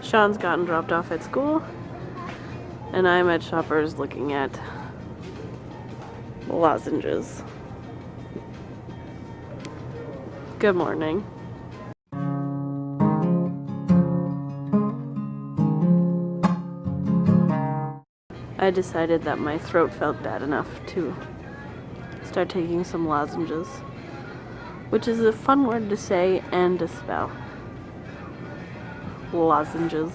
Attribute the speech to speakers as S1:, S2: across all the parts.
S1: Sean's gotten dropped off at school, and I'm at Shoppers looking at lozenges. Good morning. I decided that my throat felt bad enough to start taking some lozenges, which is a fun word to say and to spell. Lozenges.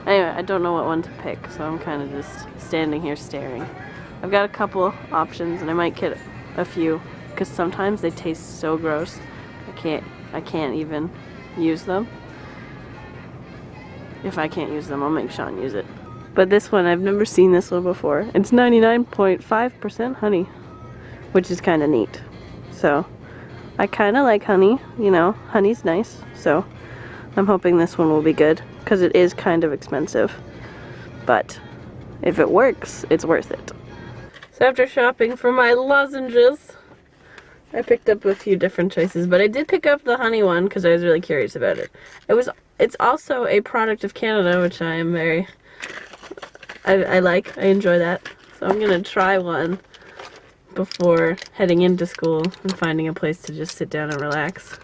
S1: Anyway, I don't know what one to pick, so I'm kind of just standing here staring. I've got a couple options, and I might get a few, because sometimes they taste so gross, I can't even use them. If I can't use them, I'll make Sean use it. But this one, I've never seen this one before. It's 99.5% honey, which is kind of neat. So, I kind of like honey, you know, honey's nice, so I'm hoping this one will be good, because it is kind of expensive. But if it works, it's worth it. So after shopping for my lozenges, I picked up a few different choices, but I did pick up the honey one because I was really curious about it. It's also a product of Canada, which I am very, I like, I enjoy that. So I'm gonna try one before heading into school and finding a place to just sit down and relax.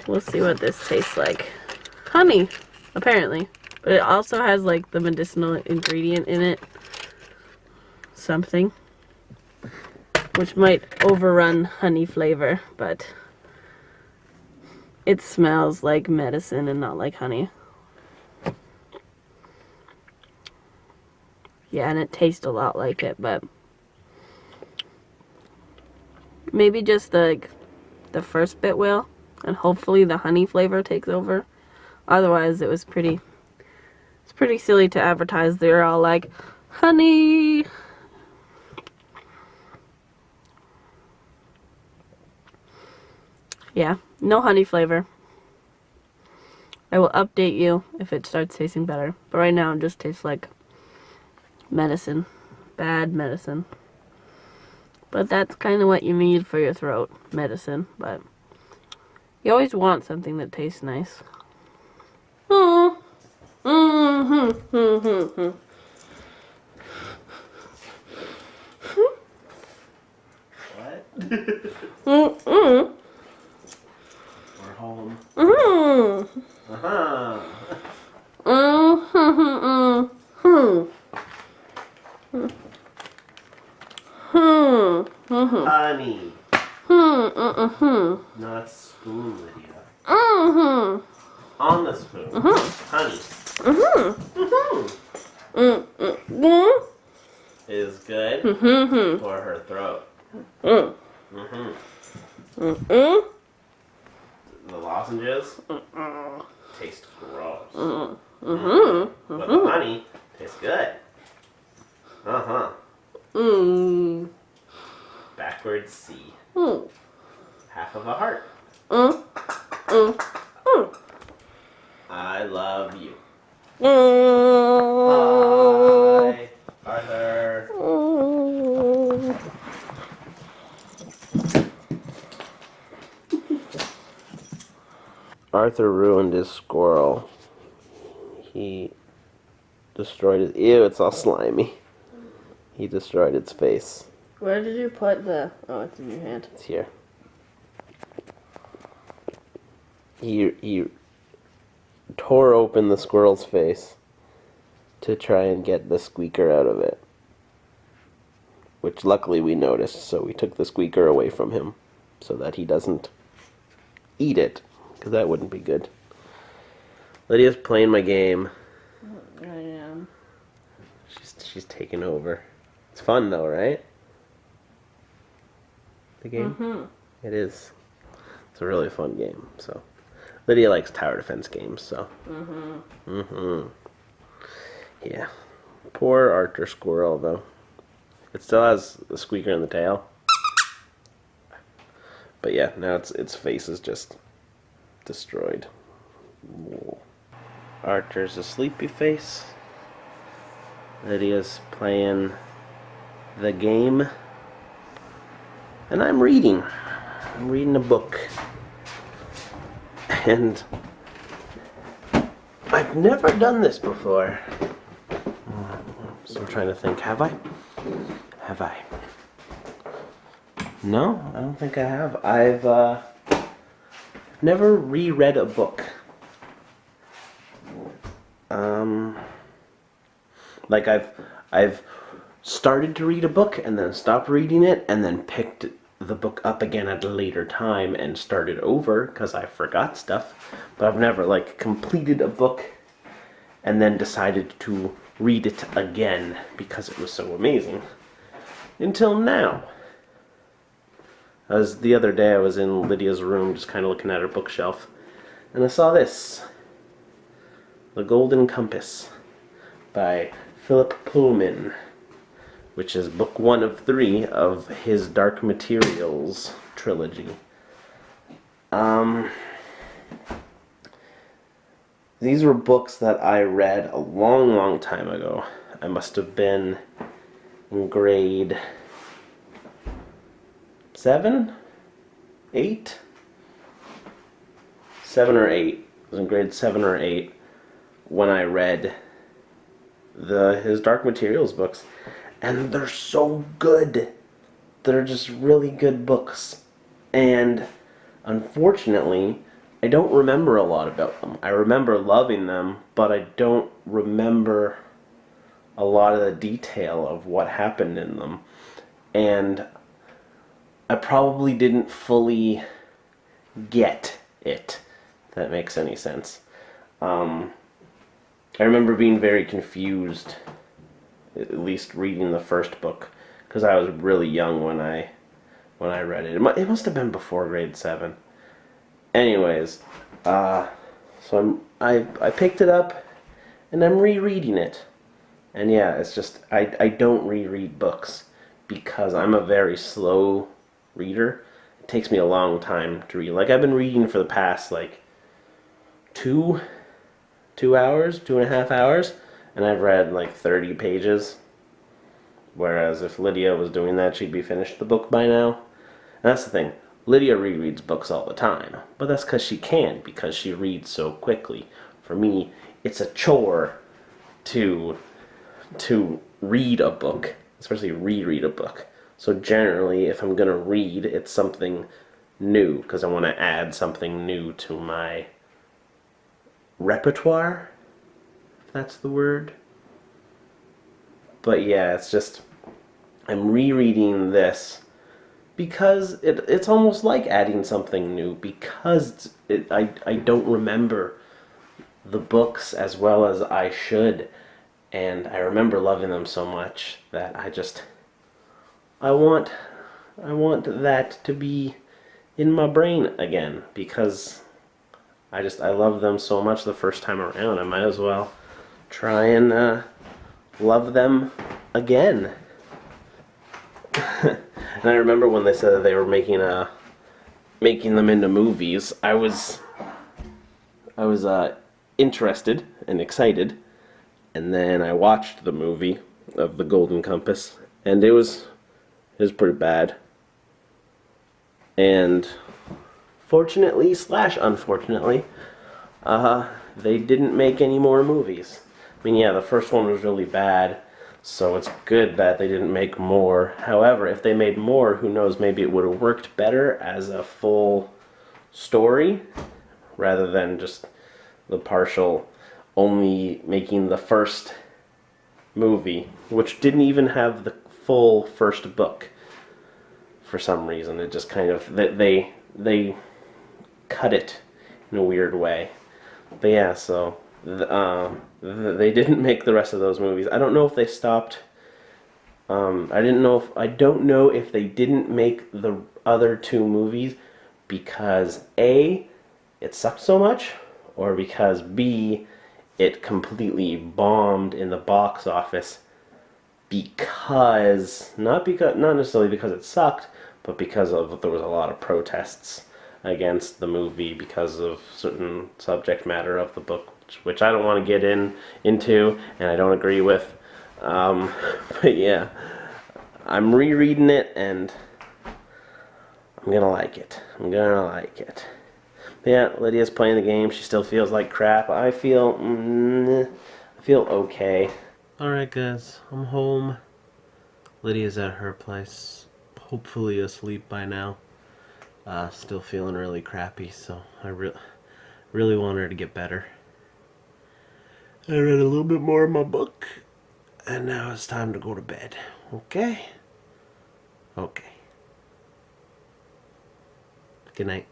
S1: We'll see what this tastes like. Honey, apparently. But it also has like the medicinal ingredient in it. Something. Which might overrun honey flavor, but it smells like medicine and not like honey. Yeah, and it tastes a lot like it, but maybe just the first bit will, and hopefully the honey flavor takes over. Otherwise, it's pretty silly to advertise. They're all like, honey! Yeah, no honey flavor. I will update you if it starts tasting better. But right now it just tastes like medicine. Bad medicine. But that's kind of what you need for your throat. Medicine. But you always want something that tastes nice. Oh.
S2: What? We're home. Honey. Not spoon, Lydia. On the spoon. Honey. Is good for her throat. The lozenges taste gross. But the honey tastes good. Backwards C. Half of a heart. I love you. Bye, Arthur. Arthur ruined his squirrel. He destroyed his... Ew, it's all slimy. He destroyed its face.
S1: Where did you put the... Oh, it's in your hand.
S2: It's here. He tore open the squirrel's face to try and get the squeaker out of it. Which luckily we noticed, so we took the squeaker away from him so that he doesn't eat it, because that wouldn't be good. Lydia's playing my game.
S1: I am.
S2: She's taking over. It's fun though, right? The game? It is. It's a really fun game, so. Lydia likes tower defense games, so. Yeah. Poor Arthur squirrel, though. It still has the squeaker in the tail. But yeah, now its face is just destroyed. Arthur's a sleepy face. Lydia's playing the game. And I'm reading. I'm reading a book. And I've never done this before. So I'm trying to think, have I? Have I? No, I don't think I have. I've never reread a book. Like I've started to read a book and then stopped reading it and then picked the book up again at a later time and started over because I forgot stuff. But I've never like completed a book and then decided to read it again because it was so amazing. Until now. As the other day I was in Lydia's room just kind of looking at her bookshelf and I saw this. The Golden Compass by Philip Pullman, which is book 1 of 3 of his Dark Materials trilogy. These were books that I read a long, long time ago. I must have been in grade 7? 8? 7 or 8. I was in grade 7 or 8 when I read his Dark Materials books. And they're so good. They're just really good books. And unfortunately, I don't remember a lot about them. I remember loving them, but I don't remember a lot of the detail of what happened in them. And I probably didn't fully get it, if that makes any sense. I remember being very confused, at least reading the first book, because I was really young when I read it. It must have been before grade 7. Anyways, so I picked it up and I'm rereading it. And yeah, it's just I don't reread books because I'm a very slow reader. It takes me a long time to read. Like I've been reading for the past like 2 hours, 2.5 hours, and I've read like 30 pages. Whereas if Lydia was doing that, she'd be finished the book by now. And that's the thing. Lydia rereads books all the time, but that's because she can, because she reads so quickly. For me, it's a chore to read a book, especially reread a book. So generally, if I'm going to read, it's something new, because I want to add something new to my repertoire, if that's the word. But yeah, it's just, I'm rereading this because it's almost like adding something new, because I don't remember the books as well as I should, and I remember loving them so much that I want that to be in my brain again, because I love them so much the first time around. I might as well try and love them again. And I remember when they said that they were making them into movies, I was interested and excited, and then I watched the movie of The Golden Compass, and it was pretty bad. And fortunately / unfortunately, they didn't make any more movies. I mean, yeah, the first one was really bad, so it's good that they didn't make more. However, if they made more, who knows, maybe it would have worked better as a full story, rather than just the partial, only making the first movie, which didn't even have the full first book. For some reason, it just kind of, they cut it in a weird way. But yeah, so they didn't make the rest of those movies. I don't know if they stopped. I don't know if they didn't make the other 2 movies because A, it sucked so much, or because B, it completely bombed in the box office because not necessarily because it sucked, but because there was a lot of protests against the movie because of certain subject matter of the book, which I don't want to get into, and I don't agree with. But yeah, I'm rereading it, and I'm gonna like it. Yeah, Lydia's playing the game. She still feels like crap. I feel okay. Alright guys, I'm home. Lydia's at her place. Hopefully asleep by now. Still feeling really crappy, so I really want her to get better. I read a little bit more of my book, and now it's time to go to bed. Okay? Okay. Good night.